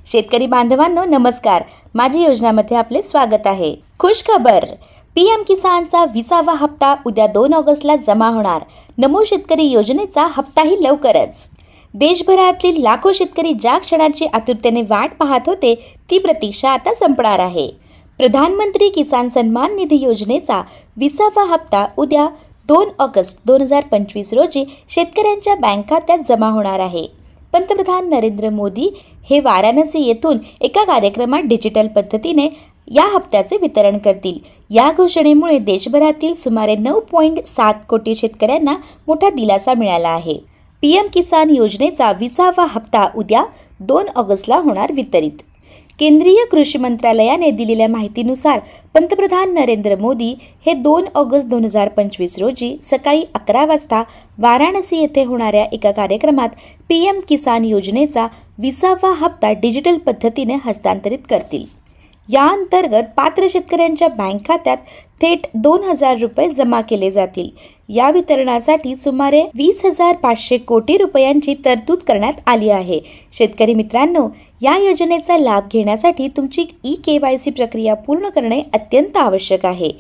शेतकरी बांधवांनो नमस्कार. माझी योजनामध्ये आपले स्वागत आहे. खुश खबर, पीएम किसानचा 20वा हप्ता उद्या 2 ऑगस्टला जमा होणार. नमो शेतकरी योजनेचा हप्ताही लवकरच. देशभरातील लाखो शेतकरी ज्या क्षणाची आतुरतेने वाट पाहत होते ती प्रतीक्षा आता संपणार आहे. प्रधानमंत्री किसान सन्मान निधी योजनेचा 20वा हप्ता उद्या 2 ऑगस्ट 2025 रोजी शेतकऱ्यांच्या बँक खात्यात जमा होणार आहे. पंतप्रधान नरेंद्र मोदी हे वाराणसी येथून एका कार्यक्रमात डिजिटल पद्धतीने या हप्त्याचे वितरण करतील. या घोषणेमुळे देशभरातील सुमारे 9.7 कोटी शेतकऱ्यांना मोठा दिलासा मिळाला आहे. पीएम किसान योजनेचा 20वा हप्ता उद्या 2 ऑगस्टला होणार वितरित. केंद्रीय कृषी मंत्रालयाने दिलेल्या माहितीनुसार पंतप्रधान नरेंद्र मोदी हे 2 ऑगस्ट 2025 रोजी सकाळी 11 वाजता वाराणसी येथे होणाऱ्या एका कार्यक्रमात पीएम किसान योजनेचा 20वा हप्ता डिजिटल पद्धतीने हस्तांतरित करतील. या अंतर्गत पात्र शेतकऱ्यांच्या बँक खात्यात थेट 2,000 रुपये जमा केले जातील. या वितरणासाठी सुमारे 20,500 कोटी रुपयांची तरतूद करण्यात आली आहे. शेतकरी मित्रांनो, या योजनेचा लाभ घेण्यासाठी तुमची ई-KYC प्रक्रिया पूर्ण करणे अत्यंत आवश्यक आहे.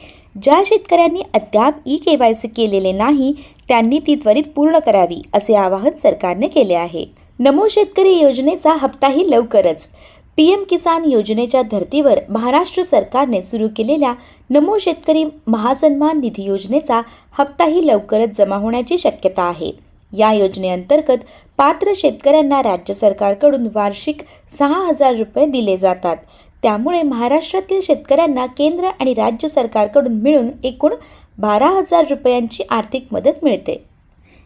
ज्या शेतकऱ्यांनी अद्याप ई-KYC केलेले नाही त्यांनी ती त्वरित पूर्ण करावी असे आवाहन सरकारने केले आहे. नमो शेतकरी योजनेचा हप्ताही लवकरच. पीएम किसान योजनेच्या धर्तीवर महाराष्ट्र सरकारने सुरू केलेल्या नमो शेतकरी महासन्मान निधी योजनेचा हप्ताही लवकरच जमा होण्याची शक्यता आहे. या योजनेअंतर्गत पात्र शेतकऱ्यांना राज्य सरकारकडून वार्षिक 6,000 रुपये दिले जातात. त्यामुळे महाराष्ट्रातील शेतकऱ्यांना केंद्र आणि राज्य सरकारकडून मिळून एकूण 12,000 रुपयांची आर्थिक मदत मिळते.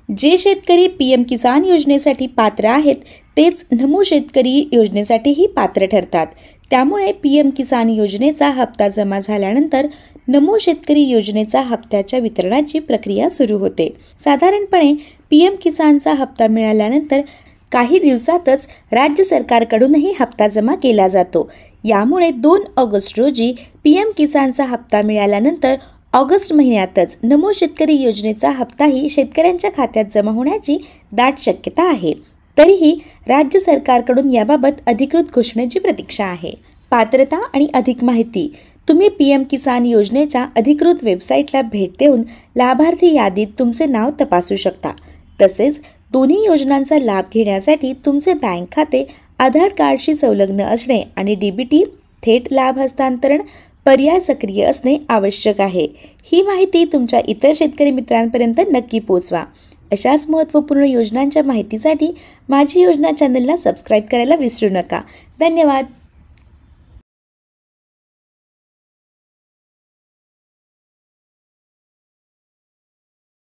जे शेतकरी पीएम किसान योजनेसाठी पात्र आहेत तेच नमो शेतकरी योजनेसाठीही पात्र ठरतात. त्यामुळे पीएम किसान योजनेचा हप्ता जमा झाल्यानंतर नमो शेतकरी योजनेचा हप्त्याच्या वितरणाची प्रक्रिया सुरू होते. साधारणपणे पीएम किसानचा हप्ता मिळाल्यानंतर काही दिवसातच राज्य सरकारकडूनही हप्ता जमा केला जातो. यामुळे 2 ऑगस्ट रोजी पीएम किसानचा हप्ता मिळाल्यानंतर ऑगस्ट महिन्यातच नमो शेतकरी योजनेचा हप्ताही शेतकऱ्यांच्या खात्यात जमा होण्याची दाट शक्यता आहे. तरीही राज्य सरकारकडून याबाबत अधिकृत घोषणेची प्रतीक्षा आहे. पात्रता आणि अधिक माहिती तुम्ही पीएम किसान योजनेच्या अधिकृत वेबसाईटला भेट देऊन लाभार्थी यादीत तुमचे नाव तपासू शकता. तसेच दोन्ही योजनांचा लाभ घेण्यासाठी तुमचे बँक खाते आधार कार्डशी संलग्न असणे आणि DBT थेट लाभ हस्तांतरण पर्याय सक्रिय असणे आवश्यक आहे. ही माहिती तुमच्या इतर शेतकरी मित्रांपर्यंत नक्की पोहोचवा. अशाच महत्त्वपूर्ण योजनांच्या माहितीसाठी माझी योजना चॅनलला सबस्क्राईब करायला विसरू नका. धन्यवाद.